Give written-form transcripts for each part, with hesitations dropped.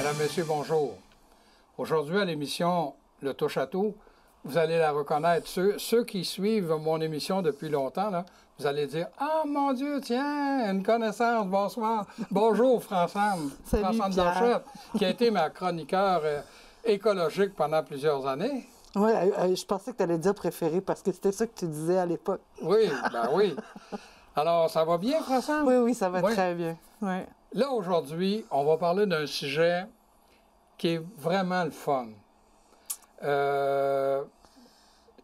Mesdames, Messieurs, bonjour. Aujourd'hui, à l'émission Le Touche-à-tout, vous allez la reconnaître. Ceux qui suivent mon émission depuis longtemps, là, vous allez dire « Ah, mon Dieu, tiens, une connaissance, bonsoir. » Bonjour, Françane. Françane Blanchette, qui a été ma chroniqueur écologique pendant plusieurs années. Oui, je pensais que tu allais dire préféré parce que c'était ça que tu disais à l'époque. Oui, ben oui. Alors, ça va bien, Françane? Oui, oui, ça va très bien. Oui. Là, aujourd'hui, on va parler d'un sujet qui est vraiment le fun.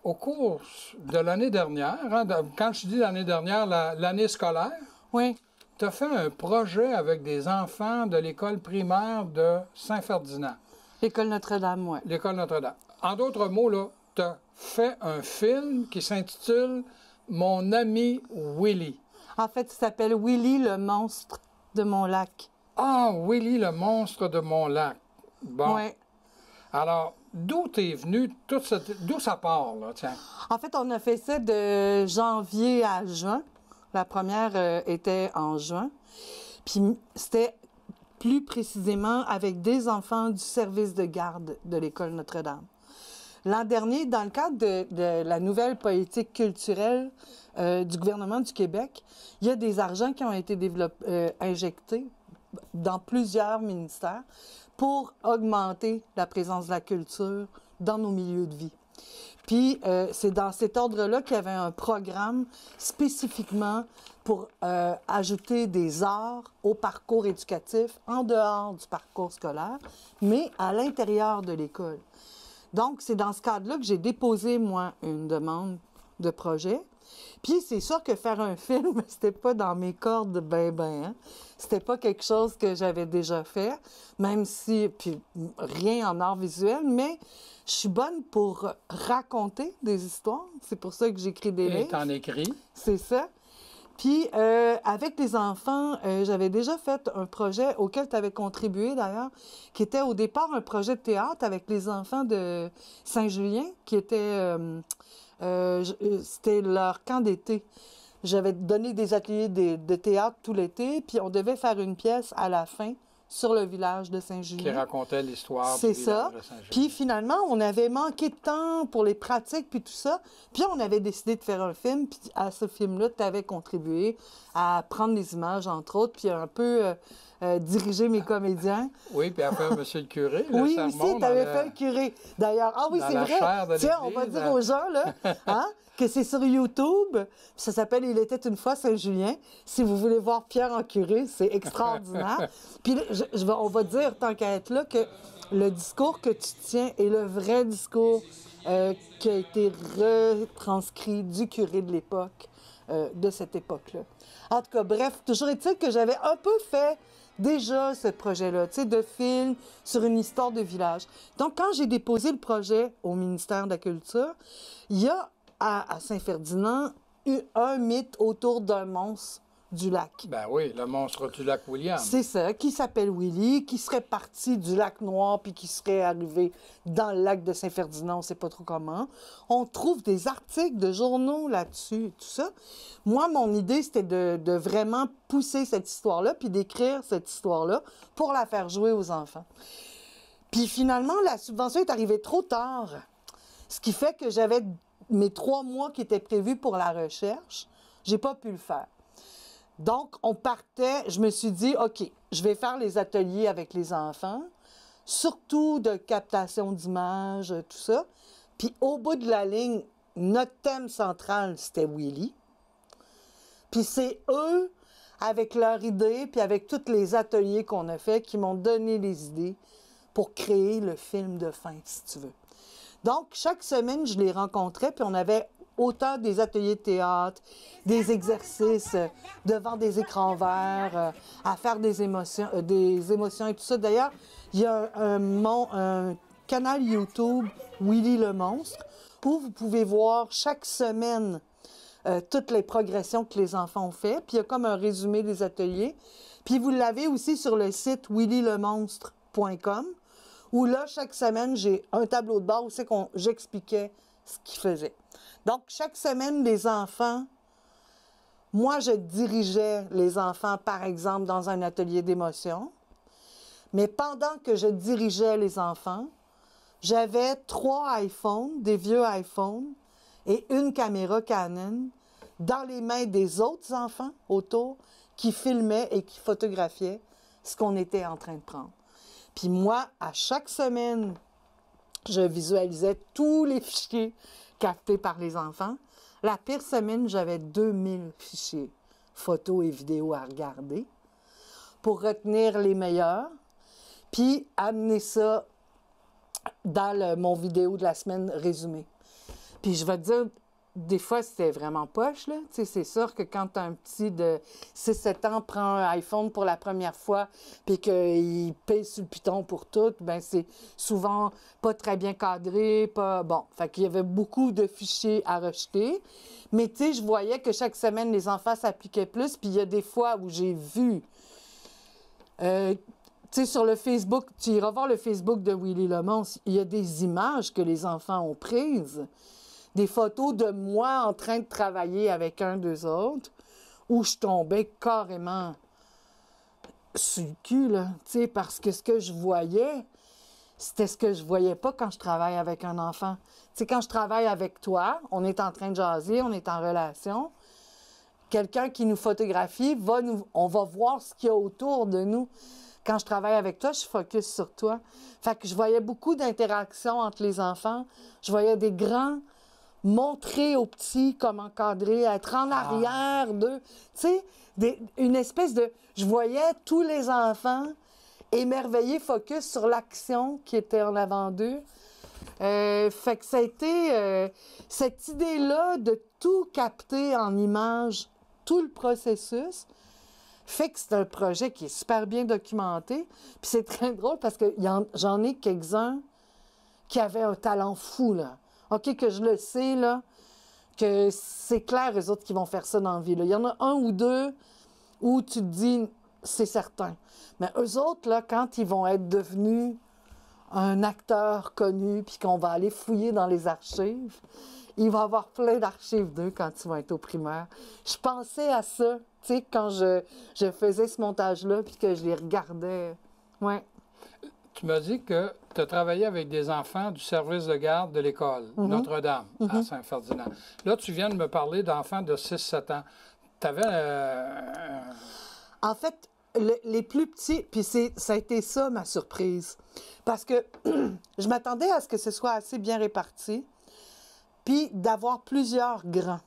Au cours de l'année dernière, hein, quand je dis l'année dernière, l'année scolaire, oui. Tu as fait un projet avec des enfants de l'école primaire de Saint-Ferdinand. L'école Notre-Dame, oui. L'école Notre-Dame. En d'autres mots, là, tu as fait un film qui s'intitule « Mon ami Willy ». En fait, il s'appelle Willy le monstre de mon lac. Ah, Willy le monstre de mon lac. Bon. Oui. Alors, d'où t'es venu, d'où ça part, là, tiens? En fait, on a fait ça de janvier à juin. La première était en juin. Puis c'était plus précisément avec des enfants du service de garde de l'école Notre-Dame. L'an dernier, dans le cadre de la nouvelle politique culturelle du gouvernement du Québec, il y a des argents qui ont été injectés dans plusieurs ministères pour augmenter la présence de la culture dans nos milieux de vie. Puis, c'est dans cet ordre-là qu'il y avait un programme spécifiquement pour ajouter des arts au parcours éducatif, en dehors du parcours scolaire, mais à l'intérieur de l'école. Donc, c'est dans ce cadre-là que j'ai déposé, moi, une demande de projet. Puis, c'est sûr que faire un film, c'était pas dans mes cordes, hein. C'était pas quelque chose que j'avais déjà fait, même si, puis rien en art visuel, mais je suis bonne pour raconter des histoires. C'est pour ça que j'écris des livres. Et t'en écris. C'est ça. Puis, avec les enfants, j'avais déjà fait un projet auquel tu avais contribué d'ailleurs, qui était au départ un projet de théâtre avec les enfants de Saint-Julien, qui était, c'était leur camp d'été. J'avais donné des ateliers de théâtre tout l'été, puis on devait faire une pièce à la fin sur le village de Saint-Julien. Qui racontait l'histoire du village de Saint-Julien. Puis finalement, on avait manqué de temps pour les pratiques puis tout ça. Puis on avait décidé de faire un film. Puis à ce film-là, tu avais contribué à prendre les images, entre autres, puis un peu diriger mes comédiens. Oui, puis à faire Monsieur le curé. Oui, aussi, tu avais fait le curé. D'ailleurs, ah oui, c'est vrai. Tiens, on va dire aux gens, là, hein, que c'est sur YouTube. Ça s'appelle « Il était une fois Saint-Julien ». Si vous voulez voir Pierre en curé, c'est extraordinaire. Puis on va dire, tant qu'à être là, que le discours que tu tiens est le vrai discours qui a été retranscrit du curé de l'époque, de cette époque-là. En tout cas, bref, toujours est-il que j'avais un peu fait déjà ce projet-là, tu sais, de film sur une histoire de village. Donc, quand j'ai déposé le projet au ministère de la Culture, il y a à Saint-Ferdinand eu un mythe autour d'un monstre du lac. Ben oui, le monstre du lac William. C'est ça, qui s'appelle Willy, qui serait parti du lac Noir puis qui serait arrivé dans le lac de Saint-Ferdinand, on ne sait pas trop comment. On trouve des articles de journaux là-dessus, tout ça. Moi, mon idée, c'était de vraiment pousser cette histoire-là puis d'écrire cette histoire-là pour la faire jouer aux enfants. Puis finalement, la subvention est arrivée trop tard, ce qui fait que j'avais mes 3 mois qui étaient prévus pour la recherche, j'ai pas pu le faire. Donc, on partait, je me suis dit, OK, je vais faire les ateliers avec les enfants, surtout de captation d'images, tout ça. Puis au bout de la ligne, notre thème central, c'était Willy. Puis c'est eux, avec leurs idées, puis avec tous les ateliers qu'on a fait, qui m'ont donné les idées pour créer le film de fin, si tu veux. Donc, chaque semaine, je les rencontrais, puis on avait autant des ateliers de théâtre, des exercices devant des écrans verts, à faire des émotions et tout ça. D'ailleurs, il y a un canal YouTube, Willy le monstre, où vous pouvez voir chaque semaine toutes les progressions que les enfants ont fait. Puis il y a comme un résumé des ateliers. Puis vous l'avez aussi sur le site willylemonstre.com, où là, chaque semaine, j'ai un tableau de bord où c'est que j'expliquais ce qu'ils faisaient. Donc, chaque semaine, les enfants, moi, je dirigeais les enfants, par exemple, dans un atelier d'émotion. Mais pendant que je dirigeais les enfants, j'avais 3 iPhones, des vieux iPhones, et une caméra Canon dans les mains des autres enfants autour qui filmaient et qui photographiaient ce qu'on était en train de prendre. Puis moi, à chaque semaine, je visualisais tous les fichiers captés par les enfants. La pire semaine, j'avais 2000 fichiers, photos et vidéos à regarder pour retenir les meilleurs, puis amener ça dans mon vidéo de la semaine résumée. Puis je vais te dire, des fois, c'était vraiment poche, là. Tu sais, c'est sûr que quand un petit de 6-7 ans prend un iPhone pour la première fois puis qu'il paye sur le piton pour tout, ben c'est souvent pas très bien cadré, pas... Bon, fait qu'il y avait beaucoup de fichiers à rejeter. Mais tu sais, je voyais que chaque semaine, les enfants s'appliquaient plus. Puis il y a des fois où j'ai vu... tu sais, sur le Facebook, tu iras voir le Facebook de Willy Lemons, il y a des images que les enfants ont prises, des photos de moi en train de travailler avec un d'eux autres, où je tombais carrément sur le cul, là, tu sais, parce que ce que je voyais, c'était ce que je voyais pas quand je travaille avec un enfant. Tu sais, quand je travaille avec toi, on est en train de jaser, on est en relation, quelqu'un qui nous photographie, on va voir ce qu'il y a autour de nous. Quand je travaille avec toi, je focus sur toi. Fait que je voyais beaucoup d'interactions entre les enfants. Je voyais des grands montrer aux petits comment cadrer, être en arrière d'eux. Tu sais, une espèce de... Je voyais tous les enfants émerveillés, focus sur l'action qui était en avant d'eux. Fait que ça a été cette idée-là de tout capter en images, tout le processus, fait que c'est un projet qui est super bien documenté. Puis c'est très drôle parce que j'en ai quelques-uns qui avaient un talent fou, là. OK, que je le sais, là, que c'est clair, eux autres, qui vont faire ça dans la vie, là. Il y en a un ou deux où tu te dis, c'est certain. Mais eux autres, là, quand ils vont être devenus un acteur connu, puis qu'on va aller fouiller dans les archives, il va y avoir plein d'archives d'eux quand ils vont être au primaire. Je pensais à ça, tu sais, quand je faisais ce montage-là, puis que je les regardais. Ouais. Tu m'as dit que tu as travaillé avec des enfants du service de garde de l'école Notre-Dame à Saint-Ferdinand. Là, tu viens de me parler d'enfants de 6-7 ans. Tu avais... En fait, les plus petits, puis ça a été ça ma surprise. Parce que je m'attendais à ce que ce soit assez bien réparti, puis d'avoir plusieurs grands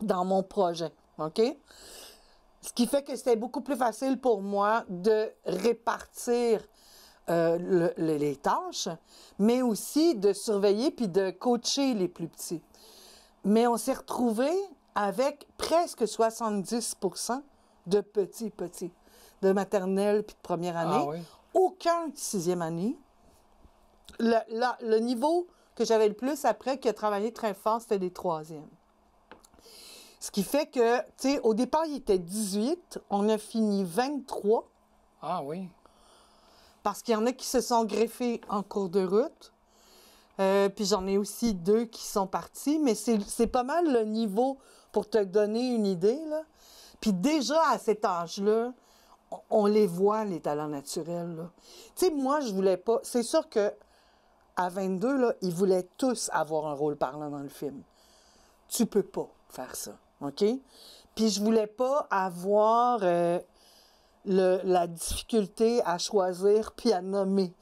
dans mon projet, OK? Ce qui fait que c'était beaucoup plus facile pour moi de répartir les tâches, mais aussi de surveiller puis de coacher les plus petits. Mais on s'est retrouvés avec presque 70% de petits, de maternelle puis de première année. Ah oui? Aucun de sixième année. Le niveau que j'avais le plus après, qui a travaillé très fort, c'était les troisièmes. Ce qui fait que, tu sais, au départ, il était 18, on a fini 23. Ah oui? Parce qu'il y en a qui se sont greffés en cours de route. Puis j'en ai aussi 2 qui sont partis. Mais c'est pas mal le niveau pour te donner une idée, là. Puis déjà, à cet âge-là, on les voit, les talents naturels, là. Tu sais, moi, je voulais pas... C'est sûr que à 22, là, ils voulaient tous avoir un rôle parlant dans le film. Tu peux pas faire ça, OK? Puis je voulais pas avoir... la difficulté à choisir puis à nommer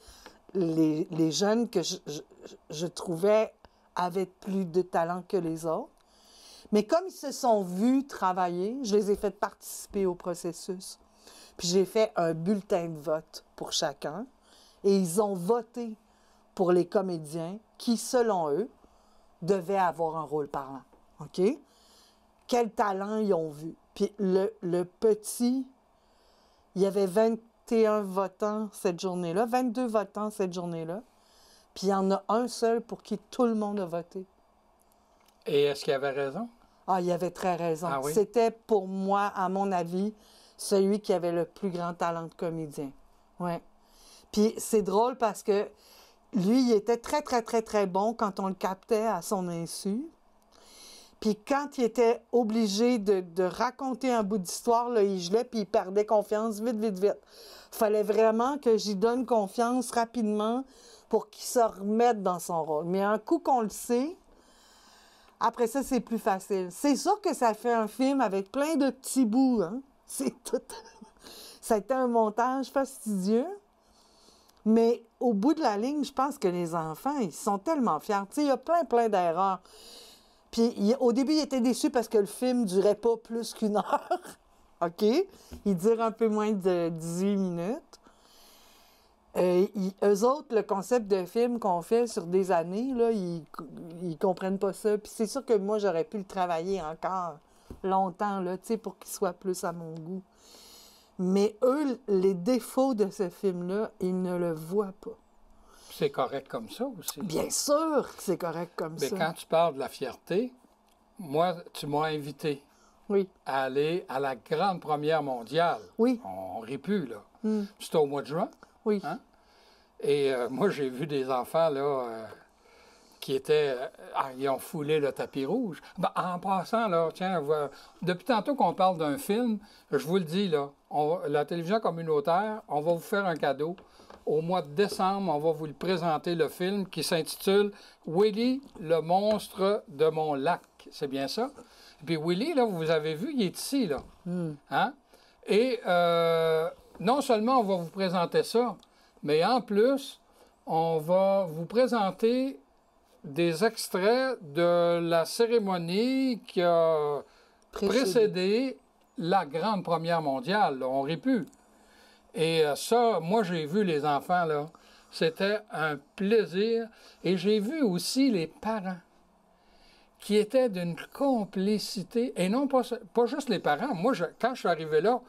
les jeunes que je trouvais avaient plus de talent que les autres. Mais comme ils se sont vus travailler, je les ai fait participer au processus. Puis j'ai fait un bulletin de vote pour chacun et ils ont voté pour les comédiens qui, selon eux, devaient avoir un rôle parlant. OK? Quel talent ils ont vu. Puis le petit... Il y avait 21 votants cette journée-là, 22 votants cette journée-là. Puis il y en a un seul pour qui tout le monde a voté. Et est-ce qu'il avait raison? Ah, il avait très raison. Ah oui? C'était pour moi, à mon avis, celui qui avait le plus grand talent de comédien. Oui. Puis c'est drôle parce que lui, il était très, très, très, très bon quand on le captait à son insu. Puis quand il était obligé de raconter un bout d'histoire, là, il gelait puis il perdait confiance vite, vite, vite. Fallait vraiment que j'y donne confiance rapidement pour qu'il se remette dans son rôle. Mais un coup qu'on le sait, après ça, c'est plus facile. C'est sûr que ça fait un film avec plein de petits bouts, hein? C'est tout... Ça a été un montage fastidieux. Mais au bout de la ligne, je pense que les enfants, ils sont tellement fiers. Tu sais, il y a plein d'erreurs. Puis au début, ils étaient déçus parce que le film ne durait pas plus qu'une heure. OK? Il dure un peu moins de 18 minutes. Eux autres, le concept de film qu'on fait sur des années, là, ils comprennent pas ça. Puis c'est sûr que moi, j'aurais pu le travailler encore longtemps, là, tu sais, pour qu'il soit plus à mon goût. Mais eux, les défauts de ce film-là, ils ne le voient pas. C'est correct comme ça aussi. Bien sûr que c'est correct comme Mais ça. quand tu parles de la fierté, moi, tu m'as invité Oui. à aller à la grande première mondiale. Oui. On rit plus, là. Mm. C'était au mois de juin. Oui. Hein? Et moi, j'ai vu des enfants, là, qui étaient... ils ont foulé le tapis rouge. Ben, en passant, là, tiens, depuis tantôt qu'on parle d'un film, je vous le dis, là, la télévision communautaire, on va vous faire un cadeau. Au mois de décembre, on va vous le présenter, le film qui s'intitule « Willy, le monstre de mon lac ». C'est bien ça? Et puis Willy, là, vous avez vu, il est ici, là. Mm. Hein? Et non seulement on va vous présenter ça, mais en plus, on va vous présenter des extraits de la cérémonie qui a précédé la grande première mondiale. Là. On rit plus. Et ça, moi, j'ai vu les enfants, là. C'était un plaisir. Et j'ai vu aussi les parents qui étaient d'une complicité. Et non pas juste les parents. Moi, quand je suis arrivé là,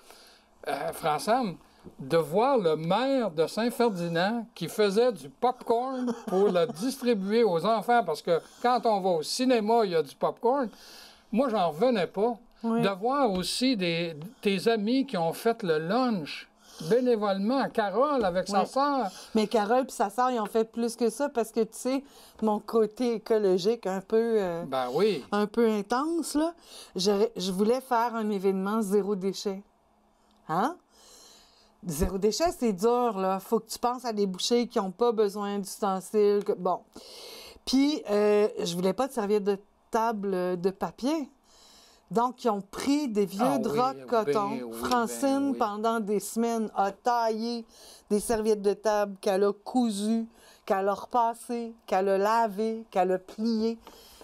Francine, de voir le maire de Saint-Ferdinand qui faisait du popcorn pour le distribuer aux enfants, parce que quand on va au cinéma, il y a du popcorn. Moi, j'en revenais pas. Oui. De voir aussi tes amis qui ont fait le lunch bénévolement. Carole avec sa sœur. Mais Carole et sa sœur, ils ont fait plus que ça parce que, tu sais, mon côté écologique un peu, ben oui. Un peu intense, là, je voulais faire un événement zéro déchet. Hein? Zéro déchet, c'est dur, là. Faut que tu penses à des bouchées qui n'ont pas besoin d'ustensiles. Bon. Puis, je voulais pas de serviettes de table de papier. Donc, ils ont pris des vieux draps de coton. Francine, pendant des semaines, a taillé des serviettes de table qu'elle a cousues, qu'elle a repassées, qu'elle a lavées, qu'elle a pliées.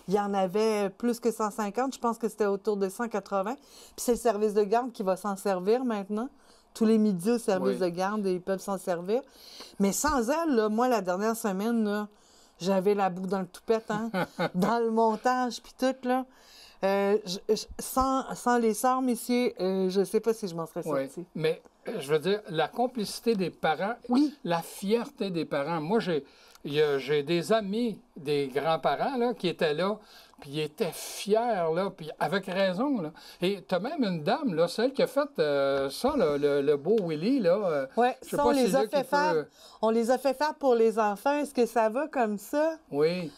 Il y en avait plus que 150. Je pense que c'était autour de 180. Puis c'est le service de garde qui va s'en servir maintenant. Tous les midis au service de garde, ils peuvent s'en servir. Mais sans elle, là, moi, la dernière semaine, là, j'avais la boue dans le toupette, hein, dans le montage, puis tout, là. Sans les sœurs, messieurs, je ne sais pas si je m'en serais sortie. Oui, mais je veux dire, la complicité des parents, la fierté des parents. Moi, j'ai des amis, des grands-parents là, qui étaient là, puis ils étaient fiers, là, puis avec raison. Là. Et tu as même une dame, là, celle qui a fait ça, là, le beau Willy. Oui, ça, on les a fait faire. On les a fait faire pour les enfants. Est-ce que ça va comme ça? Oui.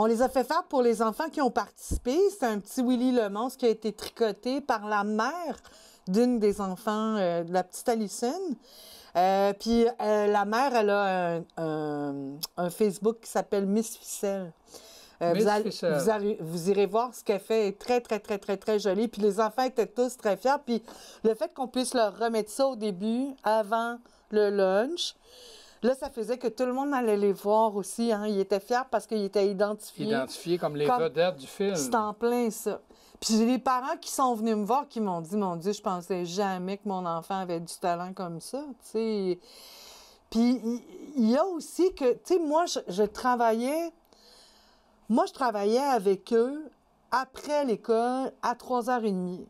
On les a fait faire pour les enfants qui ont participé. C'est un petit Willy le monstre qui a été tricoté par la mère d'une des enfants, de la petite Alison. Puis la mère, elle a un Facebook qui s'appelle Miss Ficelle. Vous irez voir ce qu'elle fait. Elle est très, très, très, très, très jolie. Puis les enfants étaient tous très fiers. Puis le fait qu'on puisse leur remettre ça au début, avant le lunch, là, ça faisait que tout le monde allait les voir aussi. Hein. Ils étaient fiers parce qu'ils étaient identifiés. Identifiés comme les vedettes du film. C'est en plein ça. Puis j'ai des parents qui sont venus me voir qui m'ont dit, mon Dieu, je pensais jamais que mon enfant avait du talent comme ça. T'sais. Puis il y a aussi que, tu sais, moi, je travaillais avec eux après l'école à 3h30.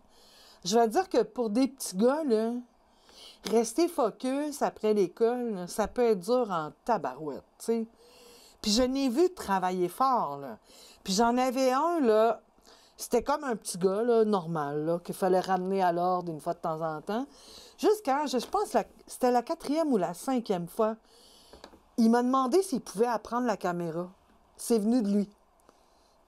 Je vais dire que pour des petits gars, là, rester focus après l'école, ça peut être dur en tabarouette, tu sais. Puis je n'ai vu travailler fort, là. Puis j'en avais un, là, c'était comme un petit gars, là, normal, là, qu'il fallait ramener à l'ordre une fois de temps en temps. Jusqu'à, je pense, c'était la 4e ou la 5e fois, il m'a demandé s'il pouvait apprendre la caméra. C'est venu de lui.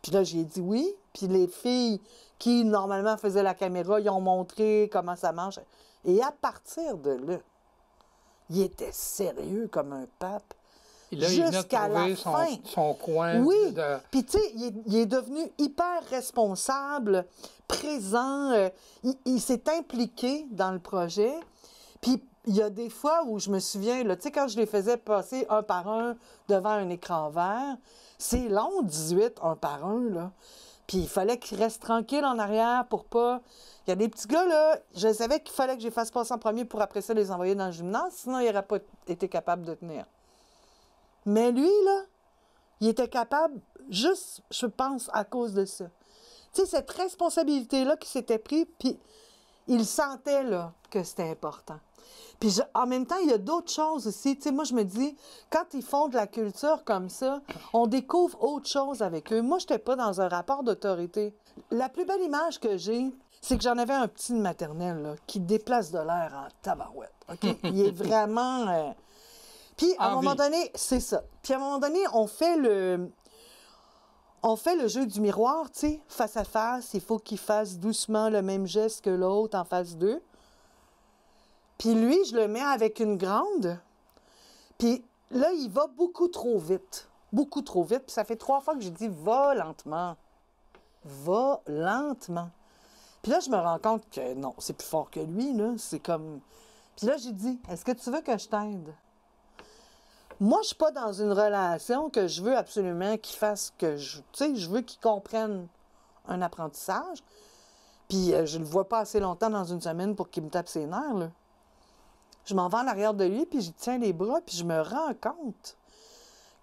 Puis là, j'ai dit oui. Puis les filles qui, normalement, faisaient la caméra, ils ont montré comment ça marche. Et à partir de là, il était sérieux comme un pape. Et là, il venait de Jusqu'à la trouver fin. son coin. Oui. De... Puis, tu sais, il est devenu hyper responsable, présent. Il s'est impliqué dans le projet. Puis, il y a des fois où je me souviens, là, tu sais, quand je les faisais passer un par un devant un écran vert, c'est long, 18, un par un, là. Puis, il fallait qu'ils restent tranquilles en arrière pour pas... Il y a des petits gars, là, je savais qu'il fallait que je les fasse passer en premier pour après ça les envoyer dans le gymnase, sinon, il n'aurait pas été capable de tenir. Mais lui, là, il était capable, juste, je pense, à cause de ça. Tu sais, cette responsabilité-là qu'il s'était pris, puis il sentait, là, que c'était important. Puis en même temps, il y a d'autres choses aussi. Tu sais, moi, je me dis, quand ils font de la culture comme ça, on découvre autre chose avec eux. Moi, je n'étais pas dans un rapport d'autorité. La plus belle image que j'ai, c'est que j'en avais un petit de maternelle, là, qui déplace de l'air en tabarouette. OK? Il est vraiment... Puis, à un moment donné, c'est ça. Puis, à un moment donné, on fait le jeu du miroir, tu sais, face à face. Il faut qu'il fasse doucement le même geste que l'autre en face d'eux. Puis lui, je le mets avec une grande. Puis là, il va beaucoup trop vite. Beaucoup trop vite. Puis ça fait 3 fois que je dis « va lentement ». Va lentement. Puis là, je me rends compte que non, c'est plus fort que lui, là. C'est comme... Puis là, j'ai dit « est-ce que tu veux que je t'aide ?» Moi, je ne suis pas dans une relation que je veux absolument qu'il fasse que je... Tu sais, je veux qu'il comprenne un apprentissage. Puis je ne le vois pas assez longtemps dans une semaine pour qu'il me tape ses nerfs, là. Je m'en vais en arrière de lui, puis je tiens les bras, puis je me rends compte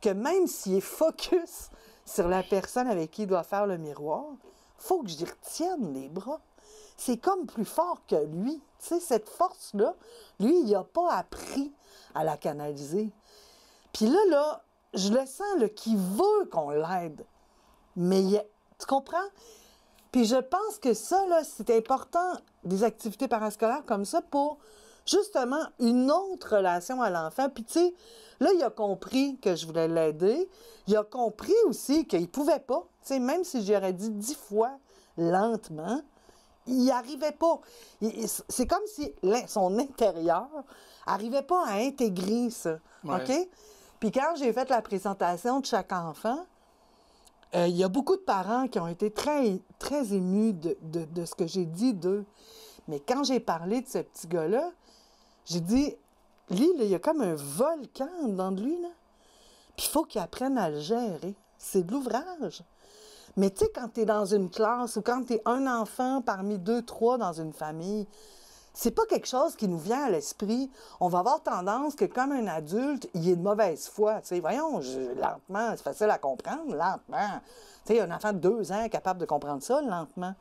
que même s'il est focus sur la personne avec qui il doit faire le miroir, il faut que je lui retienne les bras. C'est comme plus fort que lui. Tu sais, cette force-là, lui, il n'a pas appris à la canaliser. Puis là, je le sens, là, qu'il veut qu'on l'aide. Mais, tu comprends? Puis je pense que ça, là, c'est important, des activités parascolaires comme ça, pour justement une autre relation à l'enfant. Puis tu sais, là, il a compris que je voulais l'aider. Il a compris aussi qu'il ne pouvait pas. Tu sais, même si j'aurais dit 10 fois lentement, il n'y arrivait pas. C'est comme si son intérieur n'arrivait pas à intégrer ça. Ouais. OK? Puis quand j'ai fait la présentation de chaque enfant, il y a beaucoup de parents qui ont été très, très émus de ce que j'ai dit d'eux. Mais quand j'ai parlé de ce petit gars-là, j'ai dit, lui, là, il y a comme un volcan dans de lui, là. Puis il faut qu'il apprenne à le gérer. C'est de l'ouvrage. Mais tu sais, quand tu es dans une classe ou quand tu es un enfant parmi 2, 3 dans une famille, c'est pas quelque chose qui nous vient à l'esprit. On va avoir tendance que, comme un adulte, il est de mauvaise foi. Tu sais, voyons, lentement, c'est facile à comprendre, lentement. Tu sais, un enfant de 2 ans est capable de comprendre ça, lentement.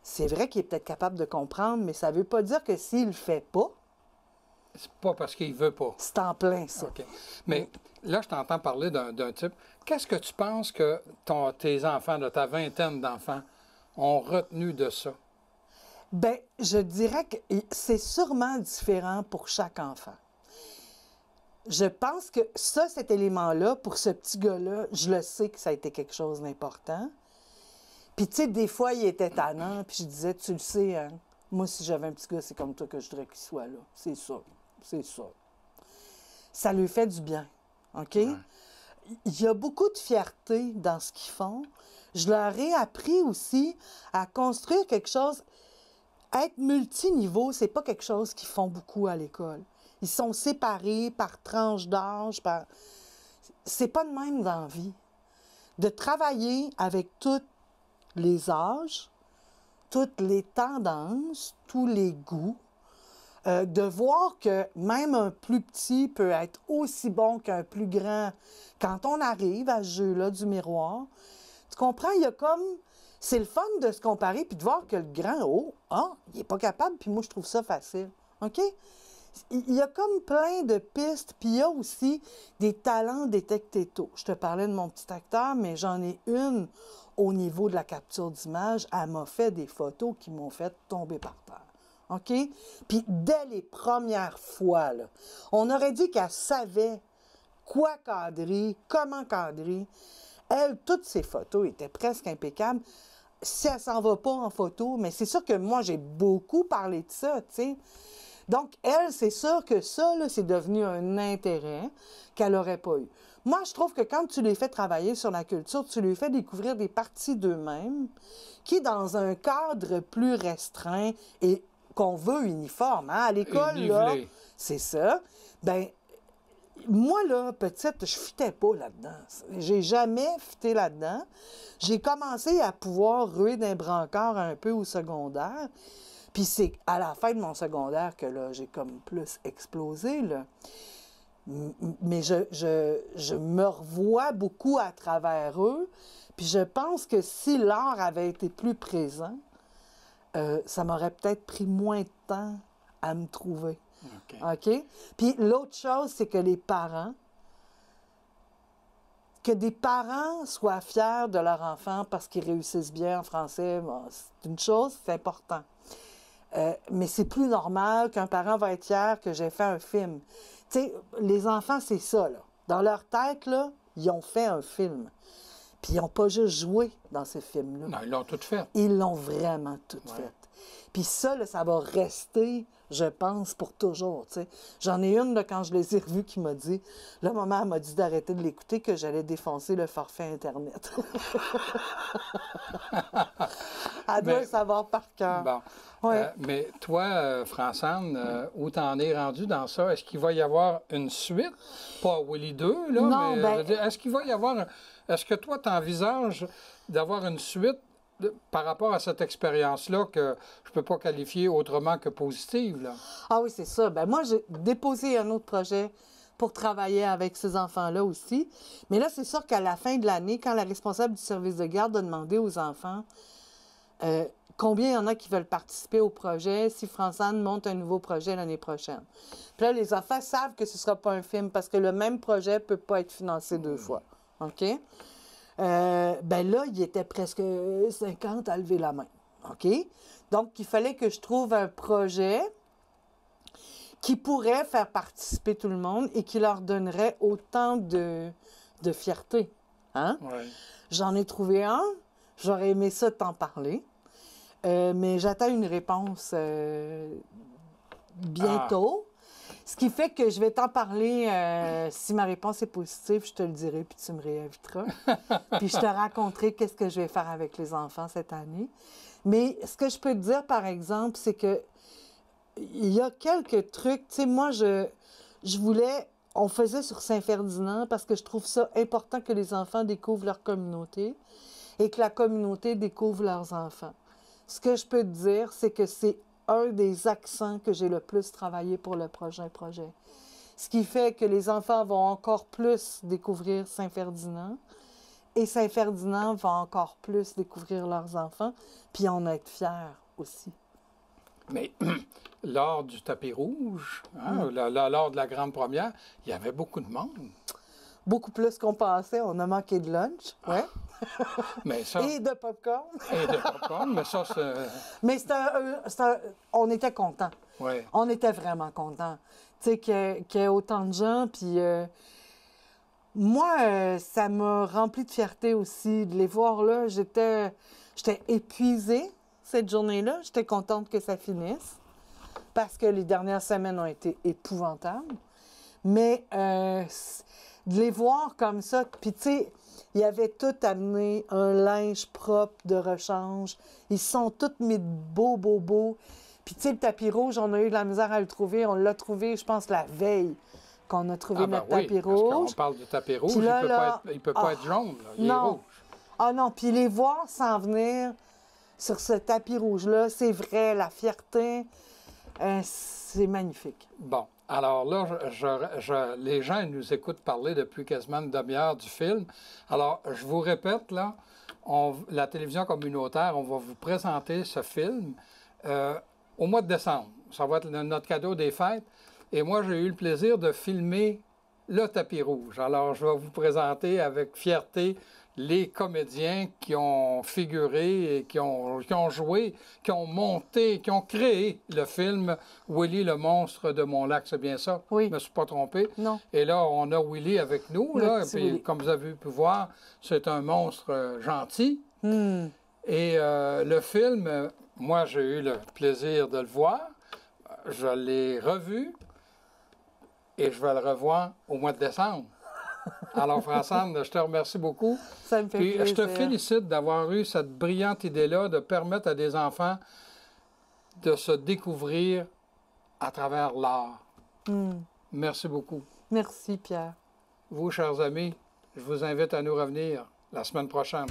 C'est vrai qu'il est peut-être capable de comprendre, mais ça veut pas dire que s'il le fait pas, c'est pas parce qu'il veut pas. c'est en plein, ça. OK. Mais là, je t'entends parler d'un type. Qu'est-ce que tu penses que tes enfants, de ta vingtaine d'enfants, ont retenu de ça? Bien, je dirais que c'est sûrement différent pour chaque enfant. Je pense que ça, cet élément-là, pour ce petit gars-là, je le sais que ça a été quelque chose d'important. Puis, tu sais, des fois, il était tannant, puis je disais, tu le sais, hein, moi, si j'avais un petit gars, c'est comme toi que je voudrais qu'il soit là. C'est ça. C'est ça. Ça lui fait du bien. OK? Ouais. Il y a beaucoup de fierté dans ce qu'ils font. Je leur ai appris aussi à construire quelque chose. Être multiniveau, c'est pas quelque chose qu'ils font beaucoup à l'école. Ils sont séparés par tranche d'âge, par... C'est pas de même dans la vie. De travailler avec tous les âges, toutes les tendances, tous les goûts, de voir que même un plus petit peut être aussi bon qu'un plus grand quand on arrive à ce jeu-là du miroir. Tu comprends? Il y a comme... C'est le fun de se comparer puis de voir que le grand, il n'est pas capable, puis moi, je trouve ça facile. OK? Il y a comme plein de pistes, puis il y a aussi des talents détectés tôt. Je te parlais de mon petit acteur, mais j'en ai une au niveau de la capture d'image. Elle m'a fait des photos qui m'ont fait tomber par terre. OK? Puis dès les premières fois, là, on aurait dit qu'elle savait quoi cadrer, comment cadrer. Elle, toutes ses photos étaient presque impeccables. Si elle s'en va pas en photo, mais c'est sûr que moi, j'ai beaucoup parlé de ça, tu sais. Donc, elle, c'est sûr que ça, là, c'est devenu un intérêt qu'elle n'aurait pas eu. Moi, je trouve que quand tu les fais travailler sur la culture, tu les fais découvrir des parties d'eux-mêmes qui, dans un cadre plus restreint et qu'on veut uniforme, hein, à l'école, là, c'est ça, ben moi, là, petite, je fitais pas là-dedans. J'ai jamais fité là-dedans. J'ai commencé à pouvoir ruer d'un brancard un peu au secondaire. Puis c'est à la fin de mon secondaire que là, j'ai comme plus explosé, là. Mais je me revois beaucoup à travers eux. Puis je pense que si l'art avait été plus présent, ça m'aurait peut-être pris moins de temps à me trouver. OK? Puis l'autre chose, c'est que des parents soient fiers de leur enfant parce qu'ils réussissent bien en français, bon, c'est une chose, c'est important. Mais c'est plus normal qu'un parent va être fier que j'ai fait un film. Tu sais, les enfants, c'est ça, là. Dans leur tête, là, ils ont fait un film. Puis ils n'ont pas juste joué dans ce film-là. Non, ils l'ont tout fait. Ils l'ont vraiment tout fait. Puis ça, là, ça va rester, je pense, pour toujours, tu sais. J'en ai une, là, quand je les ai revus, qui m'a dit, là, maman, elle m'a dit d'arrêter de l'écouter, que j'allais défoncer le forfait Internet. Elle doit le savoir par cœur. Bon. Ouais. Mais toi, France-Anne, où t'en es rendu dans ça? Est-ce qu'il va y avoir une suite? Pas Willy 2, là, non, mais ben... je veux dire, est-ce qu'il va y avoir... Est-ce que toi, t'envisages d'avoir une suite par rapport à cette expérience-là que je ne peux pas qualifier autrement que positive, là? Ah oui, c'est ça. Ben moi, j'ai déposé un autre projet pour travailler avec ces enfants-là aussi. Mais là, c'est sûr qu'à la fin de l'année, quand la responsable du service de garde a demandé aux enfants combien il y en a qui veulent participer au projet si France-Anne monte un nouveau projet l'année prochaine. Puis là, les enfants savent que ce ne sera pas un film parce que le même projet ne peut pas être financé deux fois. OK? Ben là, il était presque 50 à lever la main. OK? Donc, il fallait que je trouve un projet qui pourrait faire participer tout le monde et qui leur donnerait autant de fierté. Hein? Ouais. J'en ai trouvé un. J'aurais aimé ça t'en parler. Mais j'attends une réponse bientôt. Ce qui fait que je vais t'en parler. Si ma réponse est positive, je te le dirai, puis tu me réinviteras. Puis je te raconterai qu'est-ce que je vais faire avec les enfants cette année. Mais ce que je peux te dire, par exemple, c'est que il y a quelques trucs. Tu sais, moi, je voulais... On faisait sur Saint-Ferdinand parce que je trouve ça important que les enfants découvrent leur communauté et que la communauté découvre leurs enfants. Ce que je peux te dire, c'est que c'est un des accents que j'ai le plus travaillé pour le prochain projet. Ce qui fait que les enfants vont encore plus découvrir Saint-Ferdinand et Saint-Ferdinand va encore plus découvrir leurs enfants, puis en être fiers aussi. Mais lors du tapis rouge, hein, lors de la grande première, il y avait beaucoup de monde. Beaucoup plus qu'on pensait. On a manqué de lunch, ouais. Mais ça, Et de popcorn. et de popcorn, mais ça, c'est... Mais on était contents. Ouais. On était vraiment contents. Tu sais, qu'il y ait autant de gens, puis... moi, ça m'a rempli de fierté aussi de les voir là. J'étais épuisée cette journée-là. J'étais contente que ça finisse parce que les dernières semaines ont été épouvantables. Mais de les voir comme ça, puis tu sais, ils avaient tout amené un linge propre de rechange. Ils sont tous mis beaux. Puis tu sais, le tapis rouge, on a eu de la misère à le trouver. On l'a trouvé, je pense, la veille qu'on a trouvé notre tapis rouge. Parce qu'on parle du tapis rouge, Là, il ne peut pas être jaune. Là. Il est non. rouge. Ah non, puis les voir s'en venir sur ce tapis rouge-là, c'est vrai, la fierté, c'est magnifique. Bon, alors là, les gens nous écoutent parler depuis quasiment une demi-heure du film. Alors, je vous répète, là, la télévision communautaire, on va vous présenter ce film au mois de décembre. Ça va être notre cadeau des fêtes. Et moi, j'ai eu le plaisir de filmer le tapis rouge. Alors, je vais vous présenter avec fierté les comédiens qui ont figuré et qui ont joué, qui ont monté, qui ont créé le film Willy le monstre de Mont-Lac. C'est bien ça? Oui. Je ne me suis pas trompé. Non. Et là, on a Willy avec nous. Le Là, petit puis, Willy. comme vous avez pu voir, c'est un monstre gentil. Et le film, moi, j'ai eu le plaisir de le voir. Je l'ai revu et je vais le revoir au mois de décembre. Alors, Françoise, je te remercie beaucoup. Ça me fait Puis, plaisir. je te félicite d'avoir eu cette brillante idée-là de permettre à des enfants de se découvrir à travers l'art. Merci beaucoup. Merci, Pierre. Vous, chers amis, je vous invite à nous revenir la semaine prochaine.